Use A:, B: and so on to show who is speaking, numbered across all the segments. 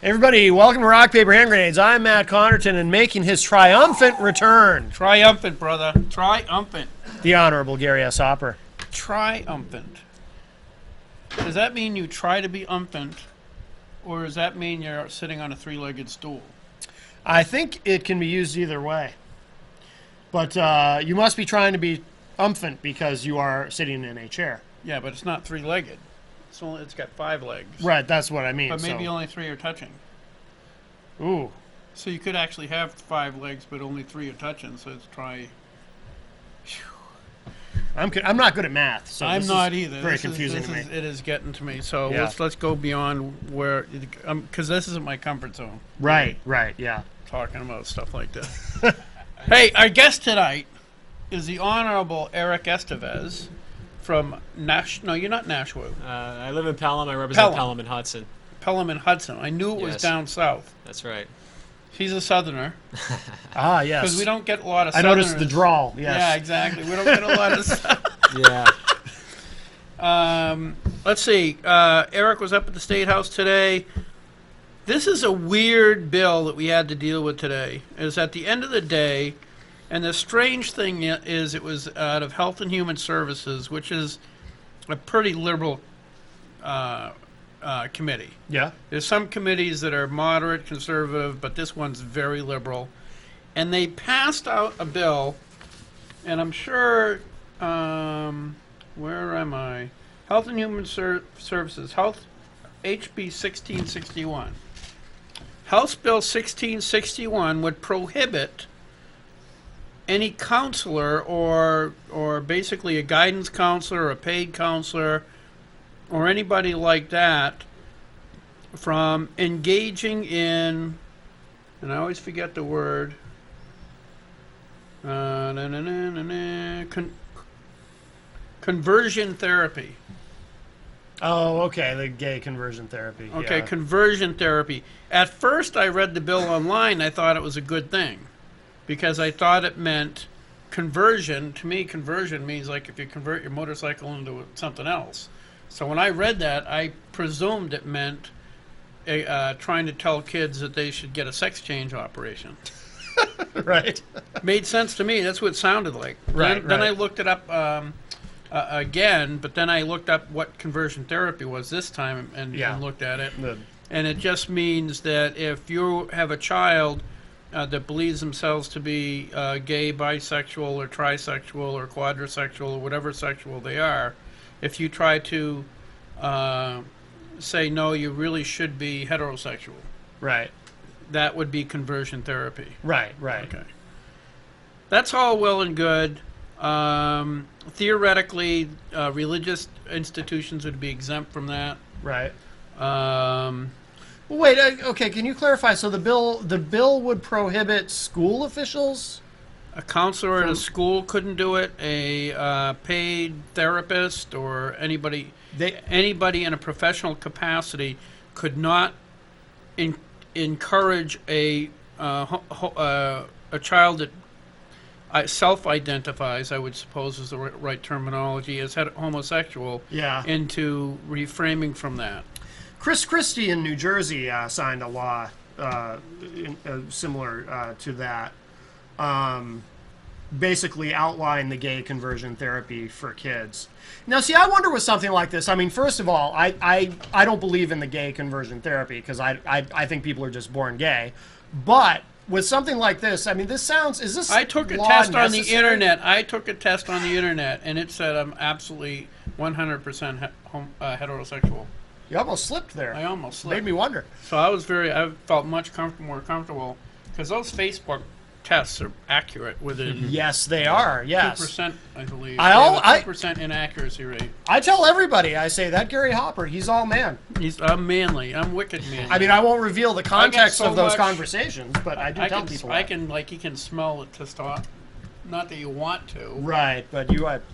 A: Everybody, welcome to Rock, Paper, Hand Grenades. I'm Matt Connerton, and making his triumphant return,
B: Triumphant, brother. Triumphant.
A: the Honorable Gary S. Hopper.
B: Triumphant. Does that mean you try to be umphant, or does that mean you're sitting on a three-legged stool?
A: I think it can be used either way. But you must be trying to be umphant because you are sitting in a chair.
B: Yeah, but it's not three-legged. It's got 5 legs.
A: Right, that's what I mean.
B: But maybe only 3 are touching.
A: Ooh.
B: So you could actually have 5 legs, but only 3 are touching. So it's try.
A: I'm not good at math, so
B: I'm
A: this
B: not
A: is
B: either.
A: Very confusing to me.
B: It is getting to me. So
A: Yeah.
B: let's go beyond where, because this isn't my comfort zone.
A: Right, yeah.
B: Talking about stuff like this. Hey, our guest tonight is the Honorable Eric Estevez from No, you're not Nashua.
C: I live in Pelham. I represent Pelham and Hudson.
B: Pelham and Hudson. I knew it was down south.
C: That's right.
B: He's a Southerner.
A: Ah, yes.
B: Because we don't get a lot of
A: I
B: Southerners.
A: noticed the drawl, yes.
B: Yeah, exactly. We don't get a lot of
C: Yeah.
B: Let's see. Eric was up at the State House today. This is a weird bill that we had to deal with today. It's at the end of the day, and the strange thing is it was out of Health and Human Services, which is a pretty liberal committee.
A: Yeah.
B: There's some committees that are moderate, conservative, but this one's very liberal. And they passed out a bill, and I'm sure, where am I? Health and Human Services, HB 1661. House Bill 1661 would prohibit any counselor or basically a guidance counselor or a paid counselor or anybody like that from engaging in, and I always forget the word, conversion therapy.
A: Oh, okay, the gay conversion therapy.
B: Okay,
A: yeah.
B: Conversion therapy. At first I read the bill online, I thought it was a good thing because I thought it meant conversion. To me, conversion means like if you convert your motorcycle into something else. So when I read that, I presumed it meant trying to tell kids that they should get a sex change operation.
A: Right.
B: Made sense to me. That's what it sounded like.
A: Right.
B: Then I looked it up again, but then I looked up what conversion therapy was this time and looked at it. And it just means that if you have a child that believes themselves to be gay, bisexual, or trisexual, or quadrisexual, or whatever sexual they are, if you try to say, no, you really should be heterosexual.
A: Right.
B: That would be conversion therapy.
A: Right.
B: Okay. That's all well and good. Theoretically, religious institutions would be exempt from that.
A: Right. Well, wait. Okay. Can you clarify? So the bill would prohibit school officials.
B: A counselor at a school couldn't do it. A paid therapist or anybody in a professional capacity could not encourage a child that self-identifies, I would suppose is the right terminology, as homosexual, into reframing from that.
A: Chris Christie in New Jersey signed a law similar to that. Basically outline the gay conversion therapy for kids. Now, see, I wonder with something like this. I mean, first of all, I don't believe in the gay conversion therapy because I think people are just born gay. But with something like this, I mean, is this
B: I took a test on the internet. And it said I'm absolutely 100% heterosexual.
A: You almost slipped there.
B: I almost slipped.
A: Made me wonder.
B: So I felt much more comfortable because those Facebook tests are accurate within.
A: Yes, they are. Yes,
B: 2%, I believe. 2% inaccuracy rate.
A: I tell everybody, I say that Gary Hopper, he's all man.
B: I'm manly. I'm wicked manly.
A: I mean, I won't reveal the context of those conversations, but I do tell people.
B: You can smell the testosterone. Not that you want to.
A: Right, but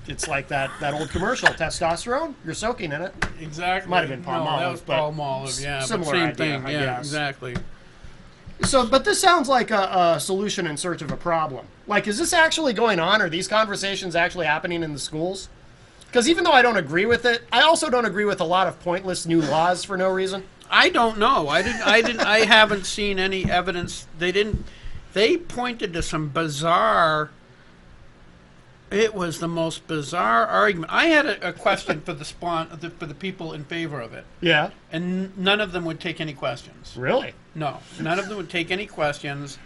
A: it's like that old commercial, testosterone. You're soaking in it.
B: Exactly.
A: Might have been Palmolive.
B: No, that was Palmolive. Yeah,
A: similar
B: but same
A: idea,
B: thing.
A: I
B: Yeah,
A: guess.
B: exactly.
A: So, but this sounds like a solution in search of a problem. Like, is this actually going on? Are these conversations actually happening in the schools? Because even though I don't agree with it, I also don't agree with a lot of pointless new laws for no reason.
B: I don't know. I haven't seen any evidence. They pointed to some bizarre. It was the most bizarre argument. I had a question for the people in favor of it,
A: Yeah.
B: and none of them would take any questions.
A: Really?
B: No, none of them would take any questions.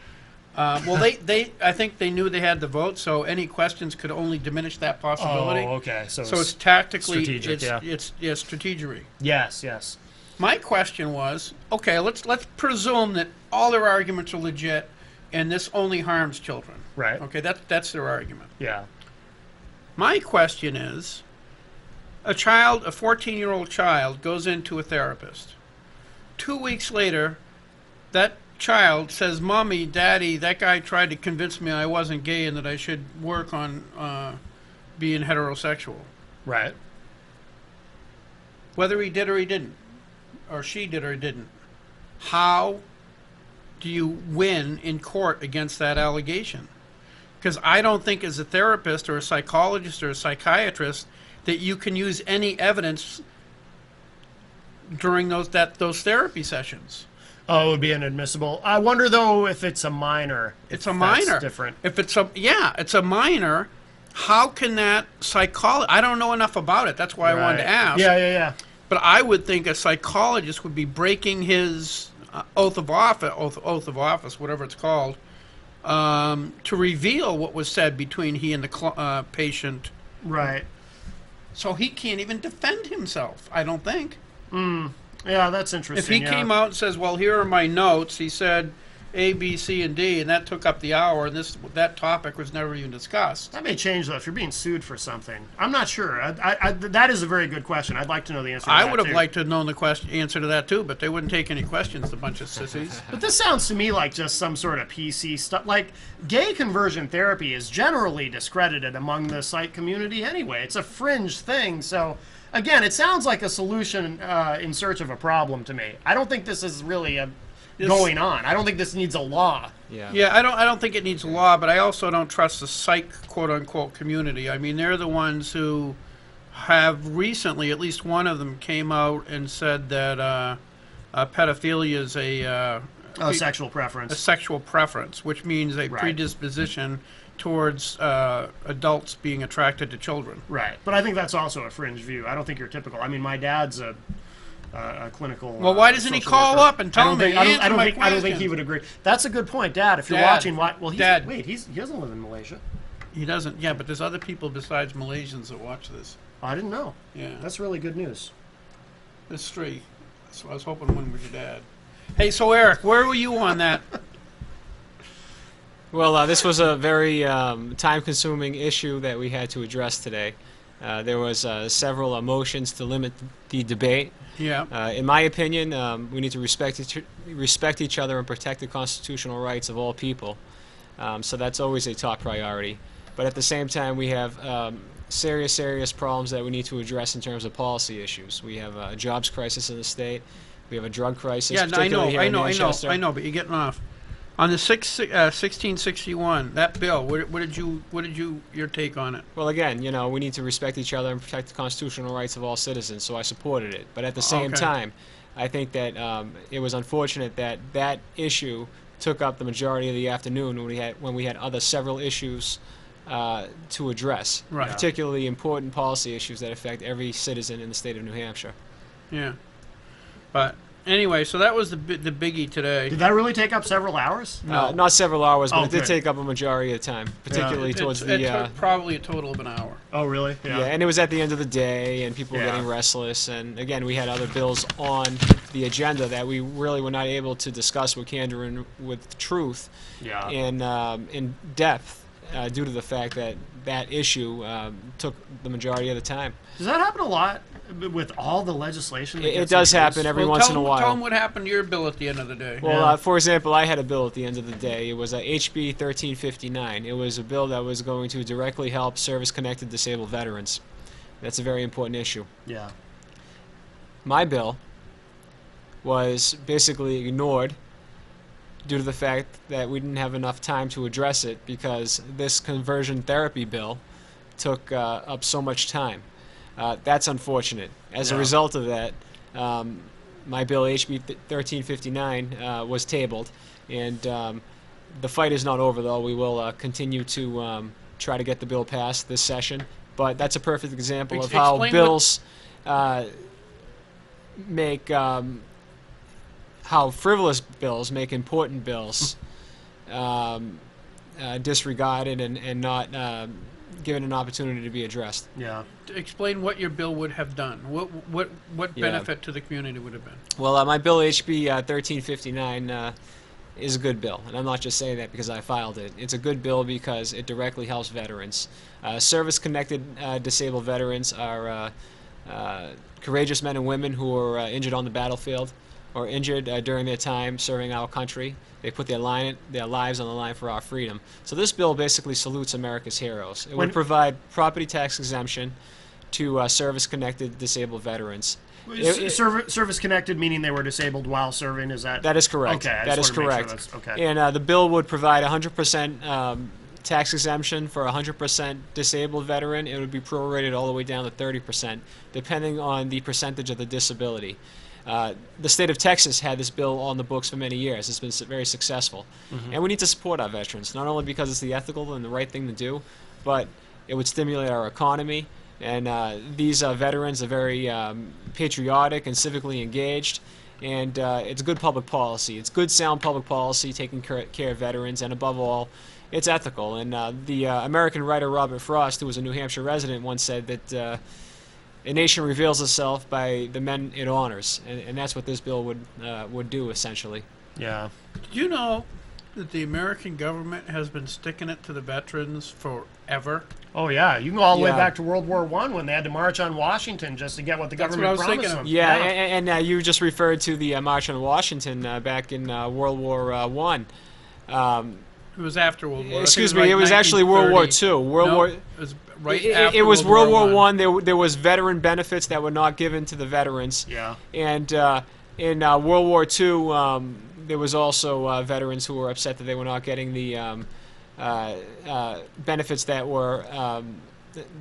B: Well, I think they knew they had the vote, so any questions could only diminish that possibility.
A: Oh, okay. So
B: it's tactically,
A: strategic,
B: it's strategery.
A: yes, yes.
B: My question was, okay, let's presume that all their arguments are legit, and this only harms children.
A: Right.
B: Okay, that's their argument.
A: Yeah.
B: My question is, a 14-year-old child goes into a therapist. 2 weeks later, that child says, "Mommy, Daddy, that guy tried to convince me I wasn't gay and that I should work on being heterosexual."
A: Right.
B: Whether he did or he didn't, or she did or didn't, how do you win in court against that allegation? Because I don't think as a therapist or a psychologist or a psychiatrist that you can use any evidence during those therapy sessions.
A: Oh, it would be inadmissible. I wonder though if it's a minor.
B: It's a minor.
A: That's different.
B: If it's a minor, how can that I don't know enough about it. That's why I wanted to ask.
A: Yeah.
B: But I would think a psychologist would be breaking his oath of office, whatever it's called, to reveal what was said between he and the patient.
A: Right.
B: So he can't even defend himself, I don't think.
A: Yeah, that's interesting.
B: If he came out and says, "Well, here are my notes," he said A, B, C, and D, and that took up the hour, and that topic was never even discussed.
A: That may change though if you're being sued for something. I'm not sure. That is a very good question. I'd like to know the answer.
B: I would have liked to have known the answer to that too, but they wouldn't take any questions. A bunch of sissies.
A: But this sounds to me like just some sort of PC stuff. Like gay conversion therapy is generally discredited among the psych community anyway. It's a fringe thing, so. Again, it sounds like a solution in search of a problem to me. I don't think this is really going on. I don't think this needs a law.
B: Yeah, I don't think it needs a law, but I also don't trust the psych quote-unquote community. I mean, they're the ones who have recently, at least one of them came out and said that pedophilia is a
A: sexual preference.
B: A sexual preference, which means a predisposition towards adults being attracted to children.
A: Right. But I think that's also a fringe view. I don't think you're typical. I mean, my dad's a clinical.
B: Well, why doesn't he call up and tell me?
A: I don't think he would agree. That's a good point, Dad. If you're watching, he doesn't live in Malaysia.
B: He doesn't. Yeah, but there's other people besides Malaysians that watch this.
A: I didn't know.
B: Yeah,
A: that's really good news.
B: There's three. So I was hoping one was your dad. Hey, so Eric, where were you on that?
C: Well, this was a very time-consuming issue that we had to address today. There was several motions to limit the debate.
B: Yeah.
C: In my opinion, we need to respect each other and protect the constitutional rights of all people. So that's always a top priority. But at the same time, we have serious problems that we need to address in terms of policy issues. We have a jobs crisis in the state. We have a drug crisis.
B: Yeah, I know, but you're getting off. On the 1661, that bill, what did your take on it?
C: Well, again, we need to respect each other and protect the constitutional rights of all citizens, so I supported it. But at the same time, I think that it was unfortunate that that issue took up the majority of the afternoon when we had other several issues to address,
B: right.
C: Particularly important policy issues that affect every citizen in the state of New Hampshire.
B: Yeah, but anyway, so that was the biggie today.
A: Did that really take up several hours?
C: No. Not several hours, but it did take up a majority of the time, particularly towards the...
B: It took probably a total of an hour.
A: Oh, really?
C: Yeah, and it was at the end of the day, and people were getting restless, and again, we had other bills on the agenda that we really were not able to discuss with candor and with truth in depth due to the fact that that issue took the majority of the time.
A: Does that happen a lot with all the legislation?
C: It does happen every once in a while.
B: Tell them what happened to your bill at the end of the day.
C: Well, for example, I had a bill at the end of the day. It was HB 1359. It was a bill that was going to directly help service-connected disabled veterans. That's a very important issue.
A: Yeah.
C: My bill was basically ignored due to the fact that we didn't have enough time to address it because this conversion therapy bill took up so much time. That's unfortunate. As a result of that, my bill HB 1359 was tabled, and the fight is not over. Though we will continue to try to get the bill passed this session. But that's a perfect example of how bills make how frivolous bills make important bills disregarded and not given an opportunity to be addressed.
A: Yeah.
B: Explain what your bill would have done. What benefit to the community would have been?
C: Well, my bill HB 1359 is a good bill, and I'm not just saying that because I filed it. It's a good bill because it directly helps veterans. Service-connected disabled veterans are courageous men and women who are injured on the battlefield or injured during their time serving our country. They put their lives on the line for our freedom. So this bill basically salutes America's heroes. It would provide property tax exemption to service-connected disabled veterans.
A: Service-connected meaning they were disabled while serving, is that?
C: That is correct.
A: Okay,
C: that is correct. And the bill would provide 100% tax exemption for a 100% disabled veteran. It would be prorated all the way down to 30%, depending on the percentage of the disability. The state of Texas had this bill on the books for many years. It's been very successful. And we need to support our veterans, not only because it's the ethical and the right thing to do, but it would stimulate our economy. And these veterans are very patriotic and civically engaged. And it's good public policy. It's good, sound public policy taking care of veterans. And above all, it's ethical. And the American writer Robert Frost, who was a New Hampshire resident, once said that a nation reveals itself by the men it honors, and that's what this bill would do, essentially.
A: Yeah.
B: Did you know that the American government has been sticking it to the veterans forever?
A: Oh, yeah. You can go all the way back to World War I when they had to march on Washington just to get what the government promised them.
C: Yeah, and you just referred to the March on Washington back in World War I.
B: It was after World War.
C: Excuse me, it was actually World War II.
B: It was right after
C: it was
B: World
C: War I. There was veteran benefits that were not given to the veterans.
A: Yeah.
C: And in World War II, there was also veterans who were upset that they were not getting the benefits that were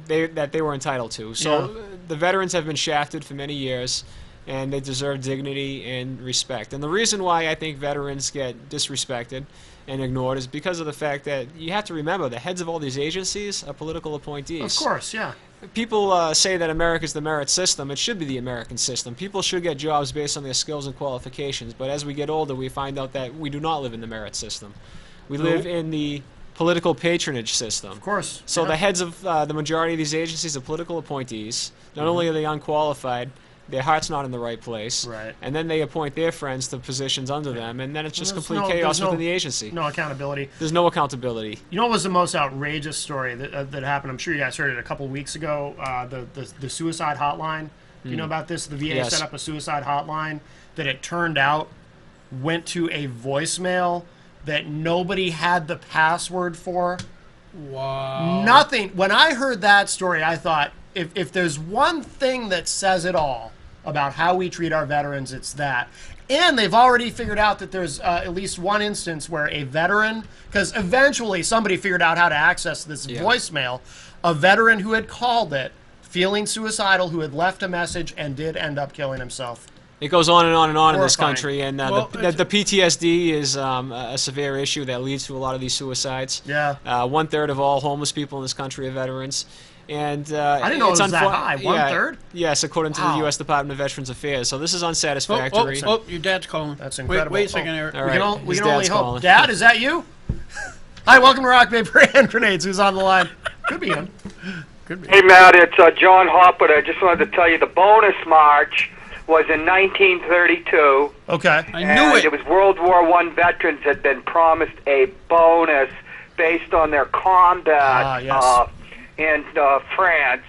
C: they were entitled to. So the veterans have been shafted for many years, and they deserve dignity and respect. And the reason why I think veterans get disrespected and ignored is because of the fact that you have to remember the heads of all these agencies are political appointees.
A: Of course, yeah.
C: People say that America's the merit system. It should be the American system. People should get jobs based on their skills and qualifications, but as we get older, we find out that we do not live in the merit system. We live in the political patronage system.
A: Of course.
C: So the heads of the majority of these agencies are political appointees. Not only are they unqualified, their heart's not in the right place.
A: Right.
C: And then they appoint their friends to positions under them, and then it's just complete chaos within the agency.
A: No accountability.
C: There's no accountability.
A: You know what was the most outrageous story that happened? I'm sure you guys heard it a couple weeks ago. The suicide hotline. Do you know about this? The VA set up a suicide hotline that it turned out went to a voicemail that nobody had the password for.
B: Wow.
A: Nothing. When I heard that story, I thought, if there's one thing that says it all about how we treat our veterans, it's that. And they've already figured out that there's at least one instance where a veteran, because eventually somebody figured out how to access this voicemail, a veteran who had called it, feeling suicidal, who had left a message and did end up killing himself.
C: It goes on and on and on in this
A: Horrifying.
C: country, and the PTSD is a severe issue that leads to a lot of these suicides.
A: Yeah.
C: 1/3 of all homeless people in this country are veterans. And
A: I didn't know it was that high. 1/3?
C: Yes, according to the U.S. Department of Veterans Affairs. So this is unsatisfactory.
B: Oh, your dad's calling.
A: That's incredible.
B: Wait a second, Eric.
C: All right.
A: We
C: His
A: can only
C: dad's
A: hope.
C: calling.
A: Dad, is that you? Hi, welcome to Rock Paper and Grenades. Who's on the line? Could be him.
B: Could be.
D: Hey, Matt, it's John Hopwood. I just wanted to tell you the bonus march was in 1932.
A: Okay.
B: I knew it.
D: It was World War I veterans had been promised a bonus based on their combat in France.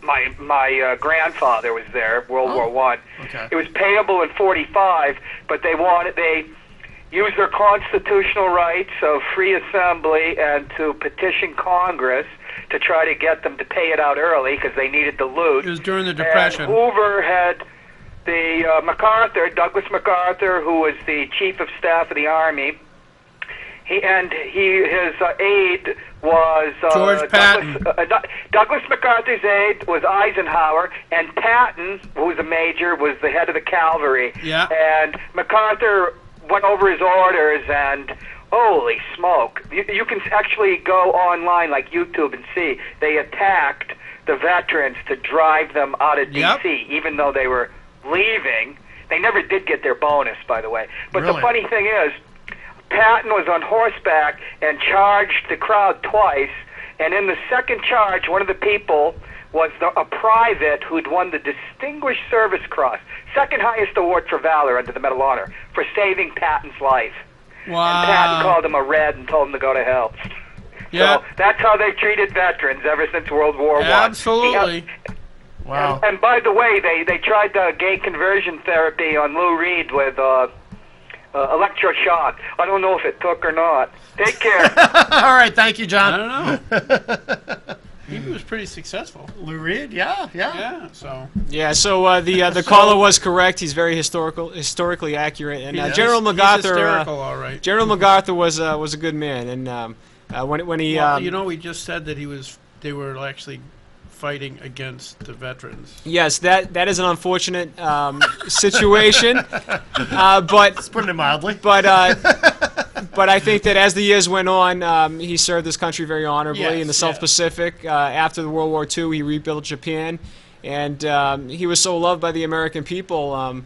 D: My grandfather was there, World War I.
A: Okay.
D: It was payable in 45, but they used their constitutional rights of free assembly and to petition Congress to try to get them to pay it out early because they needed the loot.
B: It was during the Depression.
D: And Hoover had Douglas MacArthur, who was the chief of staff of the Army. his aide was
B: George Patton.
D: Douglas MacArthur's aide was Eisenhower, and Patton, who was a major, was the head of the cavalry.
B: Yeah.
D: And MacArthur went over his orders, and holy smoke! You can actually go online, like YouTube, and see they attacked the veterans to drive them out of
B: Yep.
D: D.C., even though they were leaving. They never did get their bonus, by the way. But
A: Really?
D: the funny thing is, Patton was on horseback and charged the crowd twice, and in the second charge, one of the people was a private who'd won the Distinguished Service Cross, second highest award for valor under the Medal of Honor, for saving Patton's life.
B: Wow.
D: And Patton called him a red and told him to go to hell.
B: Yeah.
D: So that's how they've treated veterans ever since World War I.
B: Absolutely.
A: Wow.
D: And by the way, they tried the gay conversion therapy on Lou Reed with electroshock. I don't know if it took or not. Take care.
A: All right, thank you,
B: I
A: John.
B: don't know. He was pretty successful.
A: Lou Reed, yeah.
B: Yeah. So.
C: Yeah, so the caller was correct. He's very historically accurate. And
B: He's-
C: General
B: he's
C: MacArthur,
B: hysterical, all right.
C: General MacArthur was a good man, and when he
B: Well, you know, we just said that they were actually fighting against the veterans.
C: yes, that is an unfortunate situation, but
A: Putting it mildly.
C: but I think that as the years went on, he served his country very honorably
B: Yes,
C: in the South
B: yeah.
C: Pacific. After the World War II, he rebuilt Japan, and he was so loved by the American people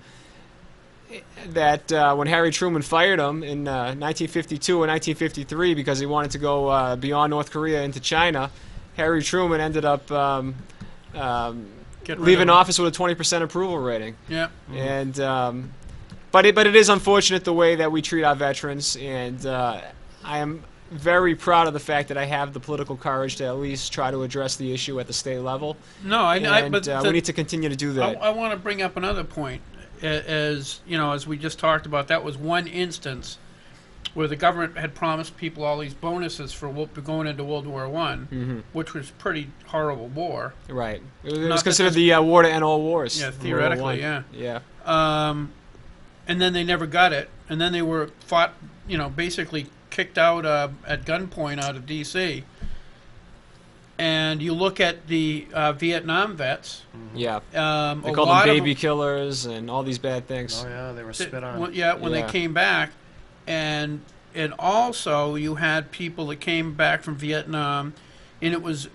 C: that when Harry Truman fired him in 1952 or 1953 because he wanted to go beyond North Korea into China, Harry Truman ended up
B: Get rid
C: leaving
B: of him.
C: office with a 20% approval rating.
B: Yeah.
C: And but it is unfortunate the way that we treat our veterans, and I am very proud of the fact that I have the political courage to at least try to address the issue at the state level.
B: No,
C: And we need to continue to do that.
B: I want to bring up another point. As you know, as we just talked about, that was one instance where the government had promised people all these bonuses for going into World War I, which was pretty horrible war.
C: Right. It
B: Not
C: was
B: that
C: considered
B: this-
C: the war to end all wars.
B: Yeah,
C: World War
B: theoretically,
C: I.
B: yeah.
C: Yeah.
B: And then they never got it, and then they were basically kicked out at gunpoint out of D.C. And you look at the Vietnam vets.
C: Yeah.
B: They
C: They call them baby killers and all these bad things.
A: Oh, yeah, they were spit on.
B: when
C: Yeah.
B: they came back, and also you had people that came back from Vietnam, and it was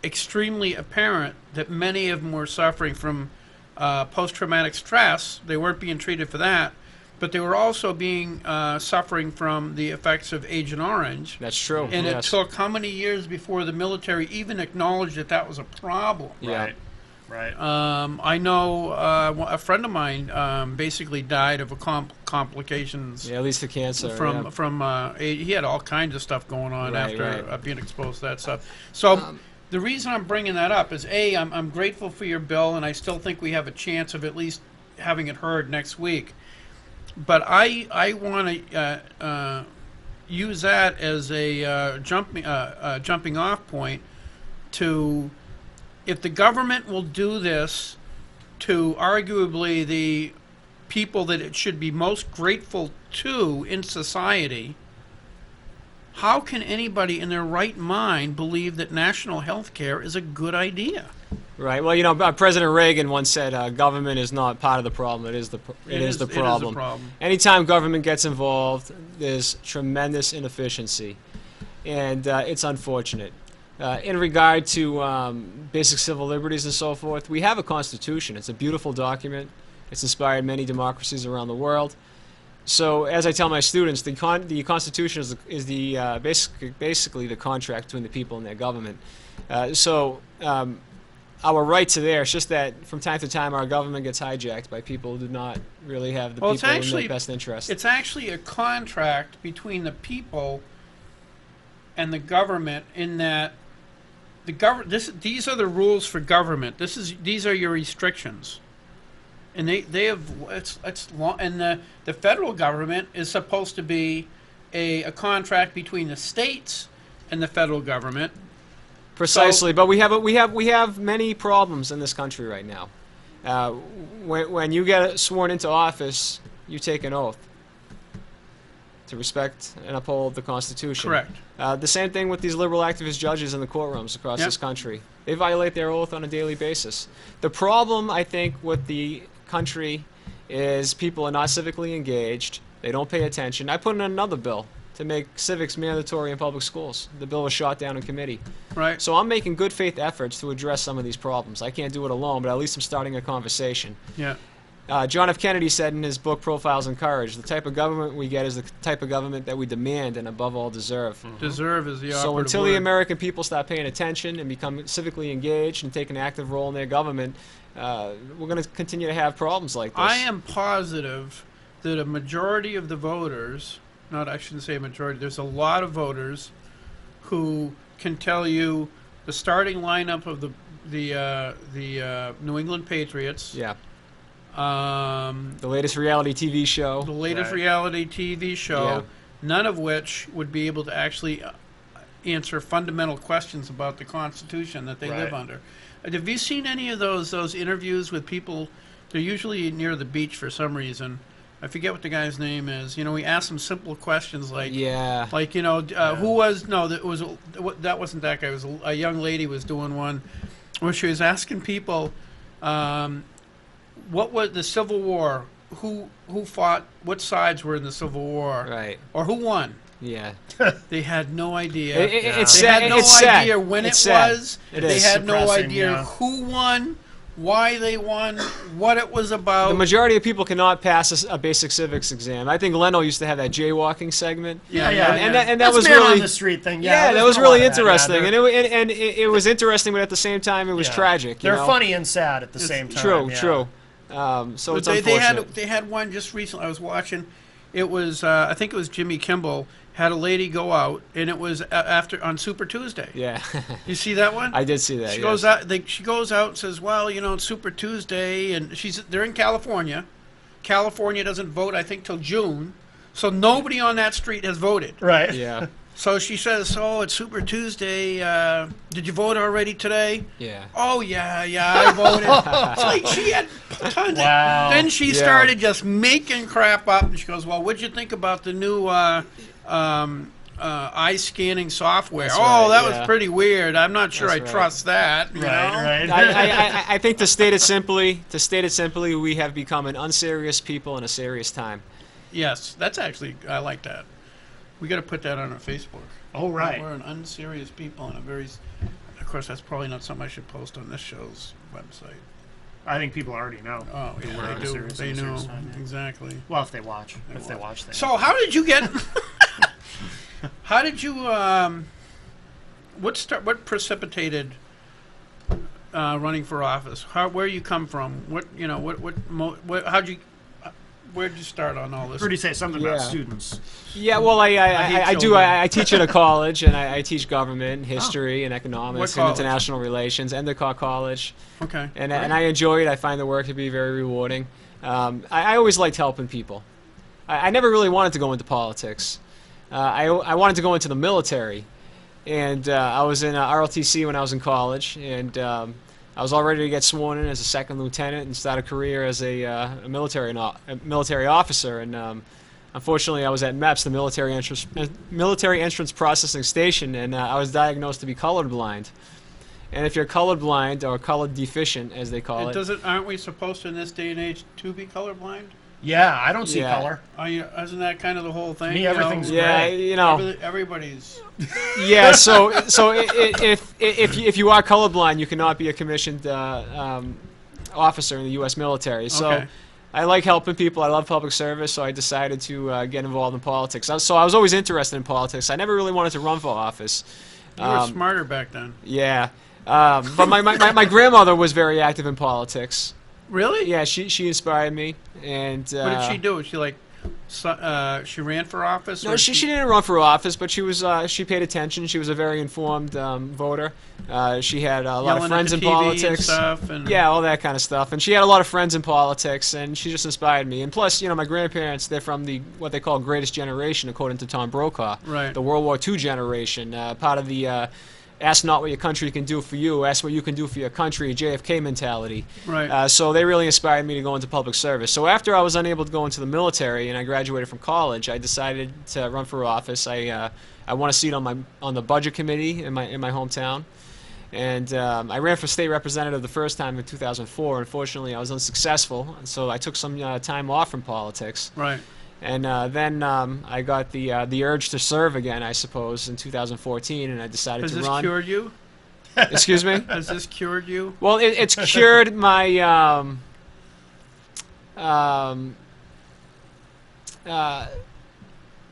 B: extremely apparent that many of them were suffering from post-traumatic stress. They weren't being treated for that, but they were also being suffering from the effects of Agent Orange.
C: That's true.
B: And it
C: yes.
B: took how many years before the military even acknowledged that that was a problem?
C: Yeah.
A: Right.
B: I know a friend of mine basically died of complications
C: Yeah, at least the cancer.
B: from he had all kinds of stuff going on
C: Right,
B: after
C: right.
B: being exposed to that stuff. So the reason I'm bringing that up is I'm grateful for your bill, and I still think we have a chance of at least having it heard next week. But I want to use that as a jumping off point to, if the government will do this to arguably the people that it should be most grateful to in society, how can anybody in their right mind believe that national health care is a good idea?
C: Right. Well, you know, President Reagan once said, "Government is not part of the problem; it is the problem."
B: It is a problem.
C: Anytime government gets involved, there's tremendous inefficiency, and it's unfortunate. In regard to basic civil liberties and so forth, we have a constitution. It's a beautiful document. It's inspired many democracies around the world. So, as I tell my students, the Constitution is basically the contract between the people and their government. Our rights are there. It's just that from time to time our government gets hijacked by people who do not really have the people in their best interest.
B: It's actually a contract between the people and the government, in that these are the rules for government. These are your restrictions. And they have it's long, and the federal government is supposed to be a contract between the states and the federal government.
C: Precisely, but we have many problems in this country right now. When you get sworn into office, you take an oath. to respect and uphold the Constitution.
B: Correct.
C: The same thing with these liberal activist judges in the courtrooms across
B: Yep.
C: this country. They violate their oath on a daily basis. The problem, I think, with the country is people are not civically engaged. They don't pay attention. I put in another bill to make civics mandatory in public schools. The bill was shot down in committee.
B: Right.
C: So I'm making good faith efforts to address some of these problems. I can't do it alone, but at least I'm starting a conversation.
B: Yeah.
C: John F. Kennedy said in his book Profiles in Courage, the type of government we get is the type of government that we demand and above all deserve.
B: Deserve is the operative
C: So until
B: word.
C: the American people start paying attention and become civically engaged and take an active role in their government, we're going to continue to have problems like this.
B: I am positive that a majority of the voters, I shouldn't say a majority, there's a lot of voters who can tell you the starting lineup of the New England Patriots.
C: Yeah.
B: The
C: The latest reality TV show.
B: latest
A: Right.
B: reality TV show,
C: Yeah.
B: none of which would be able to actually answer fundamental questions about the Constitution that they live
A: Right.
B: under. Have you seen any of those interviews with people? They're usually near the beach for some reason. I forget what the guy's name is. You know, we ask them simple questions like,
C: Yeah.
B: like you know, who was that wasn't that guy. It was a young lady was doing one where she was asking people, what was the Civil War? Who fought? What sides were in the Civil War?
C: Right.
B: Or who won?
C: Yeah.
B: They had no idea.
C: It's
B: They
C: sad.
B: had no
C: It's sad.
B: idea when
C: It's
B: it
C: sad.
B: was.
C: It
B: They
C: is.
B: had no
A: Depressing,
B: idea
A: yeah.
B: who won, why they won, what it was about.
C: The majority of people cannot pass a basic civics exam. I think Leno used to have that jaywalking segment.
A: Yeah.
C: And that
A: That's
C: was
A: man
C: really
A: on the street thing.
C: Yeah,
A: Yeah,
C: that
A: there's
C: was
A: a
C: really
A: lot of that.
C: interesting,
A: Yeah,
C: and it was interesting, but at the same time, it was
A: yeah.
C: tragic. You
A: They're
C: know?
A: funny and sad at the same time.
C: True,
A: yeah.
C: true. So
B: But
C: it's
B: they
C: unfortunate.
B: had one just recently. I was watching. It was I think it was Jimmy Kimmel had a lady go out, and it was after on Super Tuesday.
C: Yeah,
B: You see that one?
C: I did see that.
B: She
C: yes.
B: goes out. She goes out and says, "Well, you know, it's Super Tuesday," and they're in California. California doesn't vote, I think, till June, so nobody on that street has voted.
A: Right.
C: Yeah,
B: So she says, "Oh, it's Super Tuesday. Did you vote already today?"
C: yeah.
B: "Oh yeah, I voted." It's like she had tons.
A: Wow.
B: Then she
C: Yeah.
B: started just making crap up, and she goes, "Well, what'd you think about the new eye scanning software?"
C: That's
B: "Oh,
C: right,
B: that
C: yeah.
B: was pretty weird. I'm not sure
C: That's
B: I
C: right.
B: trust that." You know?
A: Right.
C: I think to state it simply, we have become an unserious people in a serious time.
B: Yes, that's actually I like that. We got to put that on our Facebook.
A: Oh, right.
B: We're an unserious people and a very. Of course, that's probably not something I should post on this show's website.
A: I think people already know.
B: Oh,
A: that
B: yeah,
A: we're on
B: they
A: a
B: do.
A: serious-
B: They
A: on a
B: know
A: serious time, yeah.
B: exactly.
A: Well, if they watch things.
B: So, how did you get? How did you? What precipitated running for office? Where you come from? How'd you? Where'd you start on all this?
A: Heard you say something about
C: Yeah.
A: students.
C: Yeah, well,
B: hate
C: I do.
B: children.
C: I teach at a college, and I teach government, history, and economics,
B: What
C: and
B: college?
C: international relations, Endicott College.
B: Okay.
C: And
B: Great.
C: I enjoy it. I find the work to be very rewarding. I always liked helping people. I never really wanted to go into politics. I wanted to go into the military, and I was in RLTC when I was in college, and I was all ready to get sworn in as a second lieutenant and start a career as a military officer. And unfortunately, I was at MEPS, the military entrance processing station, and I was diagnosed to be colorblind. And if you're colorblind or color deficient, as they call it,
B: Aren't we supposed to, in this day and age, to be colorblind?
A: Yeah, I don't see
C: Yeah.
A: color.
B: Isn't that kind of the whole thing?
A: Me,
B: you know?
A: everything's
C: yeah,
A: gray.
C: you know,
B: Everybody's.
C: yeah. So if you are colorblind, you cannot be a commissioned officer in the U.S. military. So
B: Okay.
C: I like helping people. I love public service. So I decided to get involved in politics. So I was always interested in politics. I never really wanted to run for office.
B: You were smarter back then.
C: Yeah. But my grandmother was very active in politics.
B: Really?
C: Yeah, she inspired me. And
B: What did she do? She ran for office?
C: No,
B: or
C: she didn't run for office, but she paid attention. She was a very informed voter. She had a lot of
B: yelling at
C: friends
B: the
C: in
B: TV
C: politics.
B: and stuff. And
C: Yeah, all that kind of stuff. And she had a lot of friends in politics, and she just inspired me. And plus, my grandparents, they're from what they call greatest generation, according to Tom Brokaw.
B: Right.
C: The World War II generation, part of the ask not what your country can do for you, ask what you can do for your country, JFK mentality.
B: Right.
C: So they really inspired me to go into public service. So after I was unable to go into the military and I graduated from college, I decided to run for office. I won a seat on the budget committee in my hometown. And I ran for state representative the first time in 2004. Unfortunately, I was unsuccessful, so I took some time off from politics.
B: Right.
C: And then I got the urge to serve again, I suppose, in 2014, and I decided
B: Has
C: to
B: this
C: run.
B: cured you?
C: Excuse me?
B: Has this cured you?
C: Well, it's cured my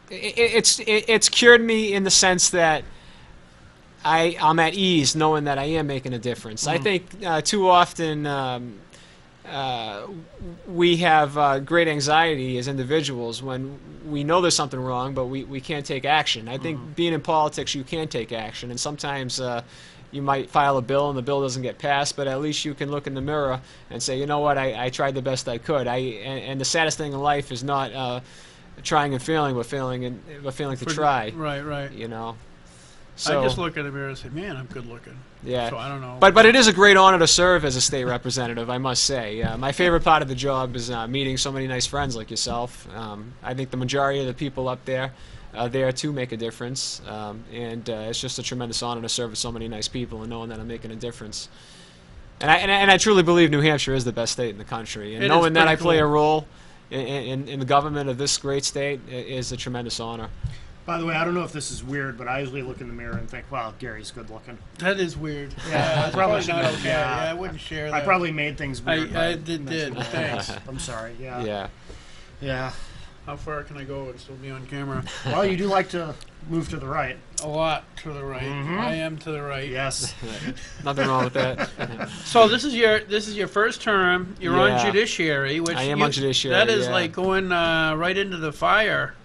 C: it's cured me in the sense that I'm at ease knowing that I am making a difference. I think too often we have great anxiety as individuals when we know there's something wrong, but we can't take action. I think being in politics, you can take action, and sometimes you might file a bill and the bill doesn't get passed, but at least you can look in the mirror and say, you know what, I tried the best I could. And the saddest thing in life is not trying and failing, but failing to try.
B: Right.
C: You know. So,
B: I just look in the mirror and say, man, I'm good looking.
C: Yeah.
B: So I don't know.
C: But it is a great honor to serve as a state representative, I must say. My favorite part of the job is meeting so many nice friends like yourself. I think the majority of the people up there are there to make a difference, and it's just a tremendous honor to serve with so many nice people and knowing that I'm making a difference. And I truly believe New Hampshire is the best state in the country, and
B: It is
C: knowing that
B: pretty
C: I play a
B: cool.
C: role in the government of this great state is a tremendous honor.
A: By the way, I don't know if this is weird, but I usually look in the mirror and think, wow, Gary's good looking.
B: That is weird.
A: Yeah, I
B: that's
A: probably
B: probably not
A: shouldn't-
B: okay.
A: yeah.
B: Yeah, I wouldn't share that.
A: I probably made things weird.
B: I
A: by
B: did.
A: mentioning that.
B: Thanks.
A: I'm sorry. Yeah.
C: Yeah.
A: Yeah.
B: How far can I go and still be on camera?
A: Well, you do like to move to the right.
B: A lot to the right.
A: Mhm.
B: I am to the right.
A: Yes.
C: Nothing wrong with that.
B: So this is your first term. You're
C: Yeah.
B: on judiciary, which
C: I am on judiciary,
B: That is
C: yeah.
B: like going right into the fire,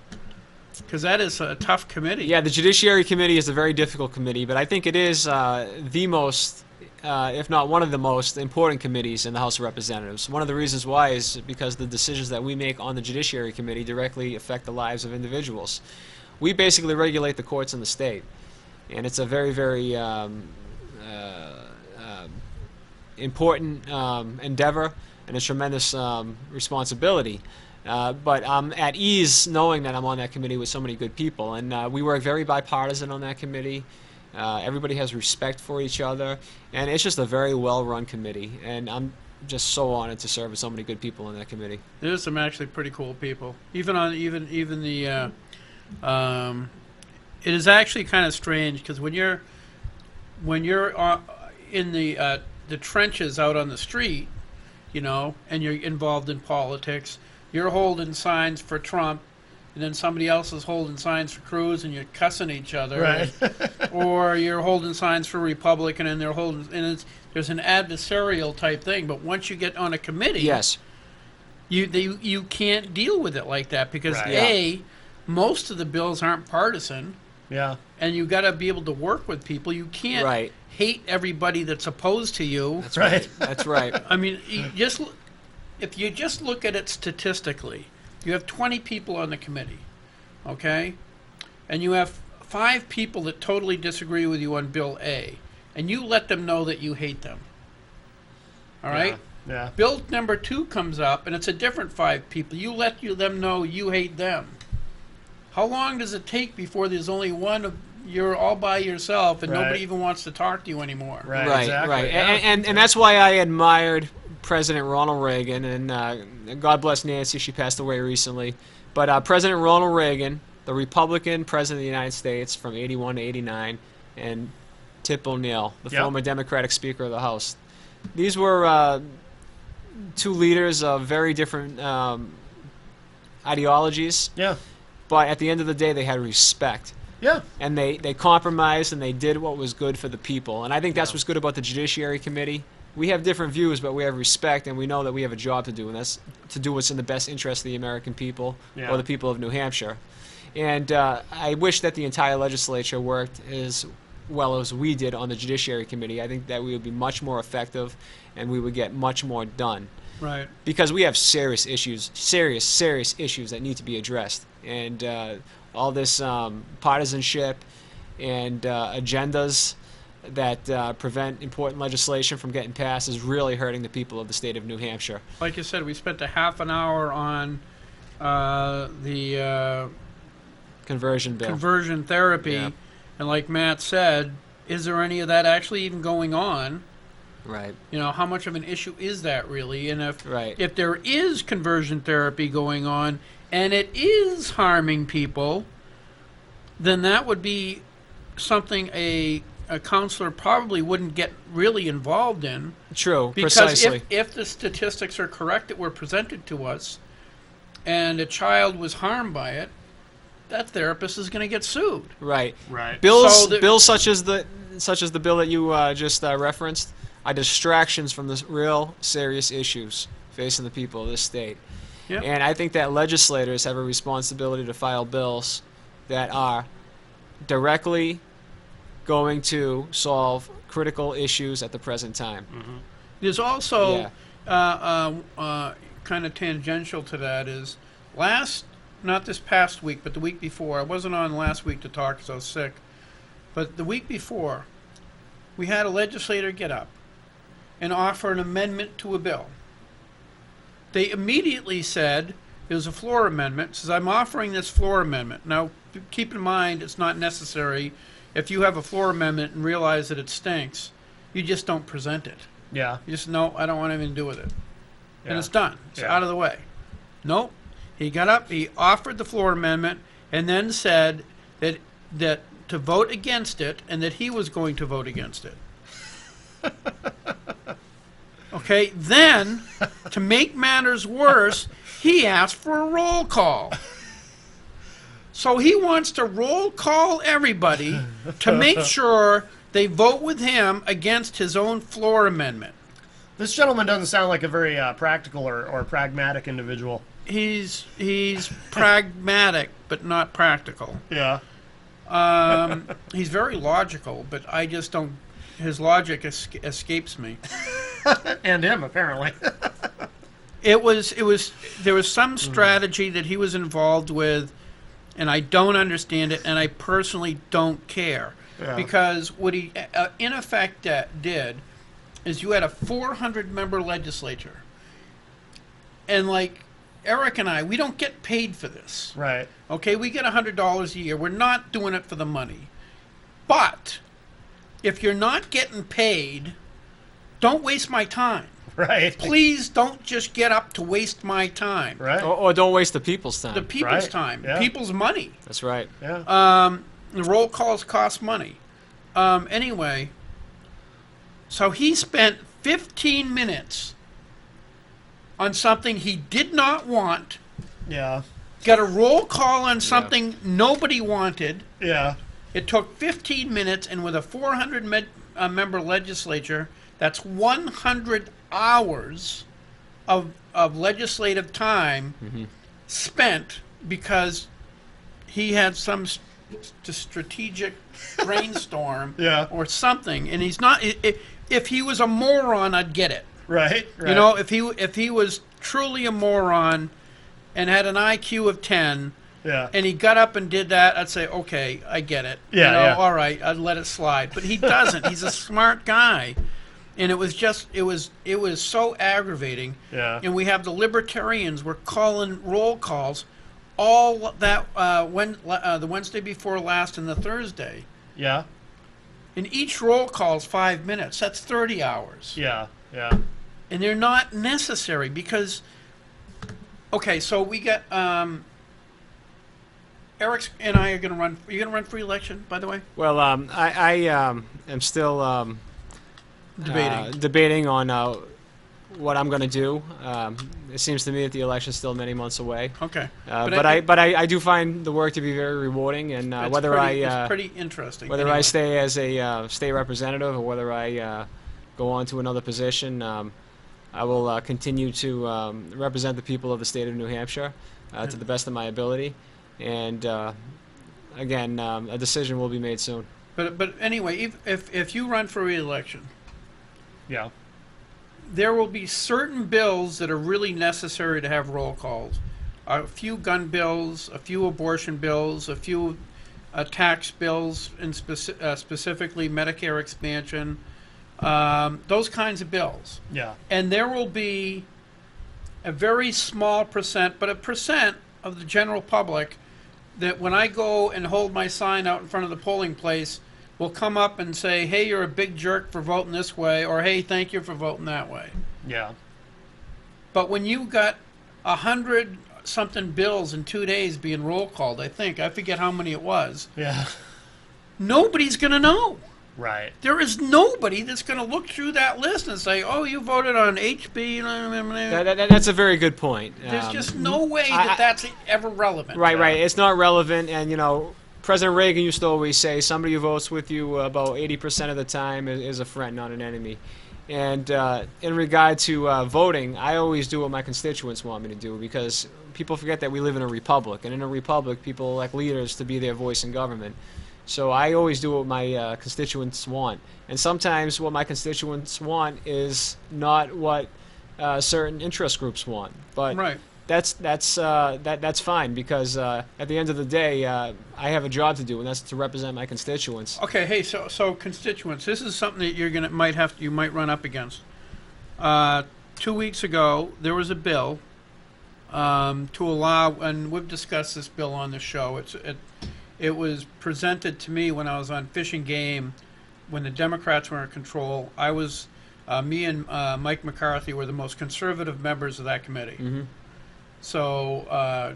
B: because that is a tough committee.
C: Yeah, the Judiciary Committee is a very difficult committee, but I think it is the most, if not one of the most important committees in the House of Representatives. One of the reasons why is because the decisions that we make on the Judiciary Committee directly affect the lives of individuals. We basically regulate the courts in the state, and it's a very, very important endeavor and a tremendous responsibility. But I'm at ease knowing that I'm on that committee with so many good people, and we work very bipartisan on that committee. Everybody has respect for each other, and it's just a very well-run committee, and I'm just so honored to serve with so many good people on that committee.
B: There's some actually pretty cool people. Even the it is actually kind of strange because when you're in the trenches out on the street, you know, and you're involved in politics, you're holding signs for Trump, and then somebody else is holding signs for Cruz, and you're cussing each other,
A: Right.
B: or you're holding signs for Republican, and there's an adversarial type thing. But once you get on a committee,
C: Yes.
B: you can't deal with it like that because
A: Right.
B: most of the bills aren't partisan,
A: Yeah.
B: and you got to be able to work with people. You can't
C: Right.
B: hate everybody that's opposed to you.
C: That's
A: Right.
C: That's right.
B: I mean, if you just look at it statistically, you have 20 people on the committee, okay? And you have 5 people that totally disagree with you on Bill A, and you let them know that you hate them. All right?
A: Yeah.
B: Bill number 2 comes up, and it's a different 5 people. You let them know you hate them. How long does it take before there's only one you're all by yourself and
A: Right.
B: nobody even wants to talk to you anymore?
A: Right.
C: Right,
A: Exactly.
C: right.
A: Yeah.
C: And that's why I admired President Ronald Reagan, and God bless Nancy, she passed away recently. But President Ronald Reagan, the Republican president of the United States from 81 to 89, and Tip O'Neill, the
A: Yep.
C: former Democratic Speaker of the House. These were two leaders of very different ideologies,
A: Yeah.
C: but at the end of the day, they had respect.
A: Yeah.
C: And they compromised and they did what was good for the people. And I think that's what's good about the Judiciary Committee. We have different views, but we have respect, and we know that we have a job to do, and that's to do what's in the best interest of the American people
A: Yeah.
C: or the people of New Hampshire. And I wish that the entire legislature worked as well as we did on the Judiciary Committee. I think that we would be much more effective, and we would get much more done.
B: Right.
C: Because we have serious issues that need to be addressed. And all this partisanship and agendas that prevent important legislation from getting passed is really hurting the people of the state of New Hampshire.
B: Like you said, we spent a half an hour on the
C: Conversion bill.
B: conversion therapy,
C: Yeah.
B: and like Matt said, is there any of that actually even going on?
C: Right.
B: You know, how much of an issue is that really? And
C: Right.
B: if there is conversion therapy going on and it is harming people, then that would be something a counselor probably wouldn't get really involved in.
C: True.
B: Because
C: Precisely.
B: if the statistics are correct that were presented to us and a child was harmed by it, that therapist is going to get sued.
C: Right.
A: Right.
C: Bills,
B: So
C: bills such as the bill that you just referenced are distractions from the real serious issues facing the people of this state.
B: Yep.
C: And I think that legislators have a responsibility to file bills that are directly going to solve critical issues at the present time.
B: There's also
C: Yeah.
B: kind of tangential to that is not this past week, but the week before. I wasn't on last week to talk because I was sick. But the week before, we had a legislator get up and offer an amendment to a bill. They immediately said, it was a floor amendment, says, I'm offering this floor amendment. Now, keep in mind, it's not necessary. If you have a floor amendment and realize that it stinks, you just don't present it.
A: Yeah.
B: You just, no, I don't want anything to do with it.
A: Yeah.
B: And it's done. It's
A: Yeah.
B: out of the way. Nope. He got up, he offered the floor amendment, and then said that to vote against it, and that he was going to vote against it. Okay, then, to make matters worse, he asked for a roll call. So he wants to roll call everybody to make sure they vote with him against his own floor amendment.
A: This gentleman doesn't sound like a very practical or pragmatic individual.
B: He's pragmatic, but not practical.
A: Yeah.
B: He's very logical, but I just don't. His logic escapes me.
A: And him, apparently.
B: There was some strategy that he was involved with, and I don't understand it, and I personally don't care.
A: Yeah.
B: Because what he in effect did is you had a 400-member legislature, and like Eric and I, we don't get paid for this.
A: Right.
B: Okay, we get $100 a year. We're not doing it for the money. But if you're not getting paid, don't waste my time.
A: Right.
B: Please don't just get up to waste my time.
A: Right.
C: Or don't waste the people's time.
B: The people's
A: Right.
B: time,
A: Yeah.
B: people's money.
C: That's right.
A: Yeah.
B: The roll calls cost money. Anyway, so he spent 15 minutes on something he did not want,
A: Yeah.
B: got a roll call on something nobody wanted.
A: Yeah.
B: It took 15 minutes, and with a 400-member legislature, that's 100 hours of legislative time spent because he had some strategic brainstorm
A: Yeah.
B: or something. And he's not. If he was a moron, I'd get it.
A: Right. Right.
B: You know, if he was truly a moron and had an IQ of 10.
A: Yeah.
B: And he got up and did that, I'd say, okay, I get it.
A: Yeah,
B: You know,
A: yeah.
B: all right, I'd let it slide. But he doesn't. He's a smart guy. And it was so aggravating.
A: Yeah.
B: And we have the libertarians were calling roll calls all that the Wednesday before last and the Thursday.
A: Yeah.
B: And each roll call is 5 minutes. That's 30 hours.
A: Yeah. Yeah.
B: And they're not necessary because, okay, so we got, Eric and I are going to run. Are you going to run for election, by the way?
C: Well, I am still debating on what I'm going to do. It seems to me that the election's still many months away.
B: Okay.
C: But I do find the work to be very rewarding, and
B: It's
C: whether
B: it's pretty interesting.
C: whether I
B: Anyway.
C: stay as a state representative or whether I go on to another position, I will continue to represent the people of the state of New Hampshire to the best of my ability. And again, a decision will be made soon.
B: But anyway, if you run for re-election,
A: Yeah.
B: there will be certain bills that are really necessary to have roll calls. A few gun bills, a few abortion bills, a few tax bills, and specifically Medicare expansion, those kinds of bills.
A: Yeah.
B: And there will be a very small percent, but a percent of the general public that when I go and hold my sign out in front of the polling place will come up and say, hey, you're a big jerk for voting this way, or hey, thank you for voting that way.
A: Yeah.
B: But when you got 100-something bills in 2 days being roll called, I forget how many it was,
A: Yeah.
B: nobody's going to know.
A: Right.
B: There is nobody that's going to look through that list and say, oh, you voted on HB.
C: That's a very good point.
B: There's just no way that that's ever relevant.
C: Right, right. It's not relevant, and President Reagan used to always say, somebody who votes with you about 80% of the time is a friend, not an enemy. And in regard to voting, I always do what my constituents want me to do, because people forget that we live in a republic, and in a republic, people elect leaders to be their voice in government. So I always do what my constituents want, and sometimes what my constituents want is not what certain interest groups want. But
B: Right.
C: that's fine, because at the end of the day, I have a job to do, and that's to represent my constituents.
B: Okay, hey, so constituents, this is something that you might run up against. 2 weeks ago, there was a bill to allow, and we've discussed this bill on the show. It was presented to me when I was on Fish and Game, when the Democrats were in control. Me and Mike McCarthy were the most conservative members of that committee.
C: Mm-hmm.
B: So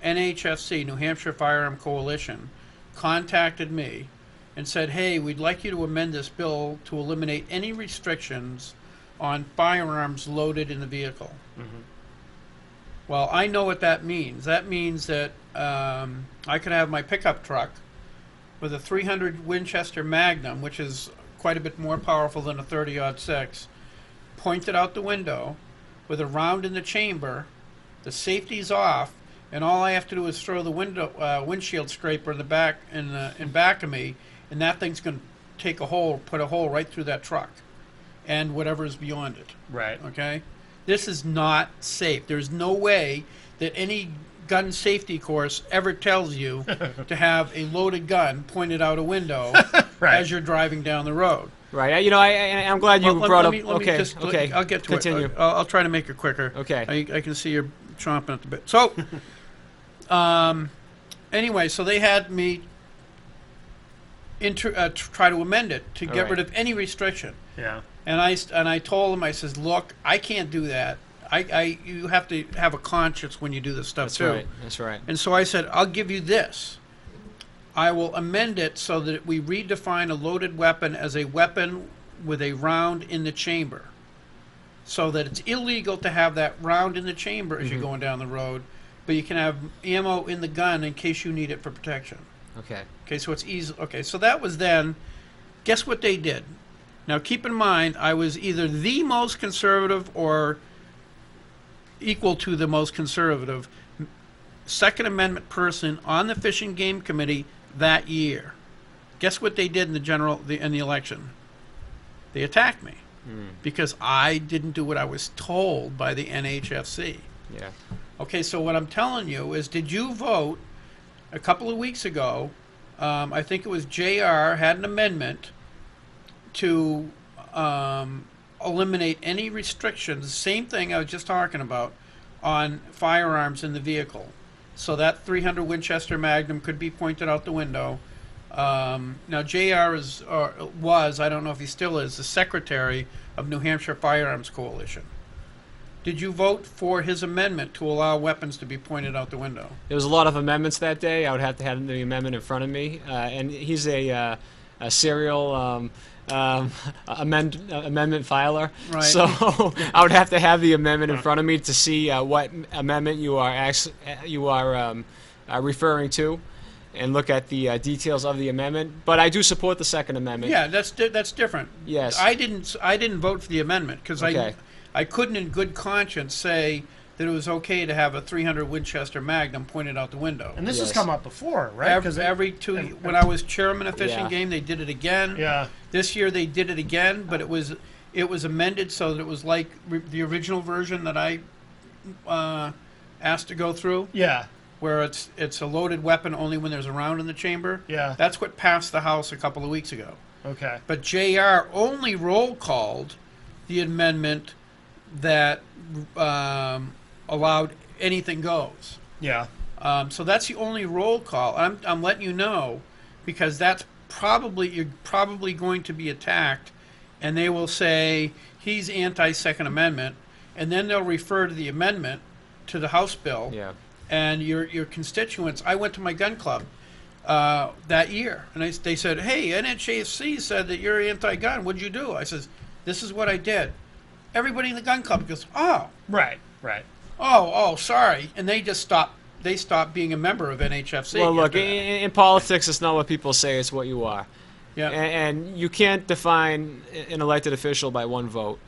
B: NHFC, New Hampshire Firearm Coalition, contacted me and said, hey, we'd like you to amend this bill to eliminate any restrictions on firearms loaded in the vehicle.
A: Mm-hmm.
B: Well, I know what that means. That means that I could have my pickup truck with a 300 Winchester Magnum, which is quite a bit more powerful than a 30-06, pointed out the window with a round in the chamber, the safety's off, and all I have to do is throw the windshield scraper in the back in back of me, and that thing's going to put a hole right through that truck, and whatever is beyond it.
A: Right.
B: Okay, this is not safe. There's no way that any gun safety course ever tells you to have a loaded gun pointed out a window
A: Right.
B: as you're driving down the road.
C: Right. I'm glad you
B: Well,
C: brought
B: let
C: up.
B: me
C: Okay.
B: just,
C: Okay.
B: I'll get to
C: Continue.
B: it. I'll try to make it quicker.
C: Okay.
B: I can see you're chomping at the bit. So, anyway, so they had me try to amend it to get rid of any restriction.
A: Yeah.
B: And I told him, I says, look, I can't do that. You have to have a conscience when you do this stuff
C: That's
B: too.
C: right. That's right.
B: And so I said, I'll give you this. I will amend it so that we redefine a loaded weapon as a weapon with a round in the chamber. So that it's illegal to have that round in the chamber as you're going down the road, but you can have ammo in the gun in case you need it for protection.
C: Okay.
B: Okay, so it's easy. Okay, so that was then. Guess what they did? Now keep in mind, I was either the most conservative or equal to the most conservative Second Amendment person on the Fish and Game Committee that year. Guess what they did in the election? They attacked me because I didn't do what I was told by the NHFC.
C: Yeah.
B: Okay, so what I'm telling you is, did you vote a couple of weeks ago? I think it was JR had an amendment to eliminate any restrictions, same thing I was just talking about, on firearms in the vehicle. So that 300 Winchester Magnum could be pointed out the window. Now JR was, I don't know if he still is, the secretary of New Hampshire Firearms Coalition. Did you vote for his amendment to allow weapons to be pointed out the window?
C: There was a lot of amendments that day. I would have to have the amendment in front of me, and he's a serial amendment filer.
B: Right.
C: So I would have to have the amendment in front of me to see what amendment you are referring to, and look at the details of the amendment. But I do support the Second Amendment.
B: Yeah, that's different.
C: Yes.
B: I didn't vote for the amendment because
C: Okay.
B: I couldn't in good conscience say that it was okay to have a 300 Winchester Magnum pointed out the window.
A: And this has
C: Yes.
A: come up before, right?
B: When I was chairman of Fish and
C: Yeah.
B: Game, they did it again.
A: Yeah.
B: This year they did it again, but it was amended so that it was like the original version that I asked to go through.
A: Yeah.
B: where it's a loaded weapon only when there's a round in the chamber.
A: Yeah.
B: That's what passed the House a couple of weeks ago.
A: Okay.
B: But JR only roll called the amendment that allowed anything goes.
A: Yeah.
B: So that's the only roll call. I'm letting you know because you're probably going to be attacked, and they will say he's anti-Second Amendment, and then they'll refer to the amendment to the House bill.
C: Yeah.
B: And your constituents. I went to my gun club that year, and they said, "Hey, NHAC said that you're anti-gun. What'd you do?" I says, "This is what I did." Everybody in the gun club goes, "Oh,
A: Right.
B: oh, sorry," and they just stopped. They stopped being a member of NHFC.
C: Well, look,
B: after that.
C: in politics, it's not what people say; it's what you are.
B: Yeah.
C: And you can't define an elected official by one vote.